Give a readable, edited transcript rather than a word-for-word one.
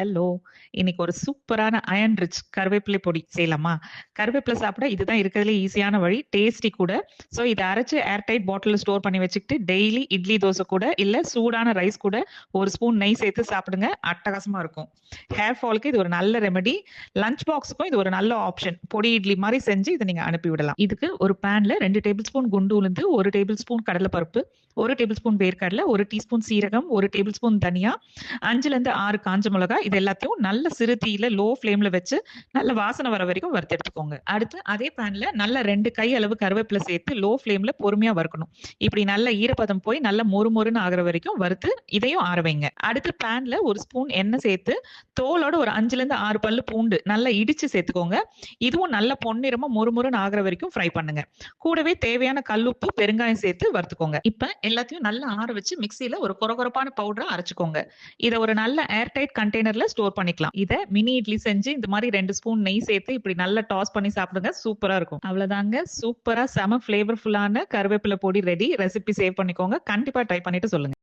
Hello! இன்னைக்கு ஒரு சூப்பரான அயர்ன் ரிச் கருவேப்பிலை பொடி செய்யலாமா? கருவேப்பிலை சாப்பிட இதுதான் இருக்கிறதுலே ஈஸியான வழி. டேஸ்டி கூட. ஸோ இத அரைச்சு ஏர் டைட் பாட்டில்ல ஸ்டோர் பண்ணி வச்சுக்கிட்டு, டெய்லி இட்லி, தோசை கூட இல்ல சூடான ரைஸ் கூட 1 ஸ்பூன் நெய் சேர்த்து சாப்பிடுங்க. அட்டகாசமா இருக்கும். ஹேர் ஃபால்க்கு இது ஒரு நல்ல ரெமெடி. லஞ்ச் பாக்ஸுக்கும் இது ஒரு நல்ல ஆப்ஷன். பொடி இட்லி மாரி செஞ்சு இத நீங்க அனுப்பி விடலாம். இதுக்கு ஒரு பேன்ல 2 டேபிள் ஸ்பூன் குண்டு உளுந்து, 1 டேபிள் ஸ்பூன் கடலைப்பருப்பு, 1 டேபிள் ஸ்பூன் வேர்க்கடலை, 1 டீஸ்பூன் சீரகம், 1 டேபிள் ஸ்பூன் தனியா, 5லேருந்து 6 காஞ்ச மிளகாய் இது எல்லாத்தையும் நல்ல சிறு தீயில லோ ஃப்ளேம்ல வச்சு நல்ல வாசனை வர வரைக்கும் வறுத்து எடுத்துக்கோங்க. அடுத்து அதே பேன்ல நல்ல 2 கை அளவு கருவேப்பிலை சேர்த்து லோ ஃப்ளேம்ல பொறுமையா வறுக்கணும். இப்படி நல்ல ஈரப்பதம் போய் நல்ல மொறுமொறுன்னு ஆகுற வரைக்கும் வறுத்து இதையும் ஆற வைங்க. அடுத்து பேன்ல 1 ஸ்பூன் எண்ணெய் சேர்த்து தோலோட ஒரு 5லேருந்து 6 பல்லு பூண்டு நல்லா இடிச்சு சேர்த்துக்கோங்க. இதுவும் நல்ல பொன்னிறமா மொறுமொறுன்னு ஆகுற வரைக்கும் ஃப்ரை பண்ணுங்க. கூடவே தேவையான கல்லுப்பு, பெருங்காயம் சேர்த்து வறுத்துக்கோங்க. இப்ப எல்லாத்தையும் நல்லா ஆற வச்சு மிக்ஸியில ஒரு கொரகொரப்பான பவுடரா அரைச்சுக்கோங்க. இத ஒரு நல்ல ஏர் டைட் கண்டெய்னர்ல ஸ்டோர் பண்ணிக்கலாம். இத மினி இட்லி செஞ்சு இந்த மாரி 2 ஸ்பூன் நெய் சேர்த்து இப்படி நல்லா டாஸ் பண்ணி சாப்பிடுங்க. சூப்பரா இருக்கும். அவ்வளவுதாங்க. சூப்பரா செம ஃபிளேவர்ஃபுல்லான கருவேப்பிலை பொடி ரெடி. ரெசிபி சேவ் பண்ணிக்கோங்க. கண்டிப்பா ட்ரை பண்ணிட்டு சொல்லுங்க.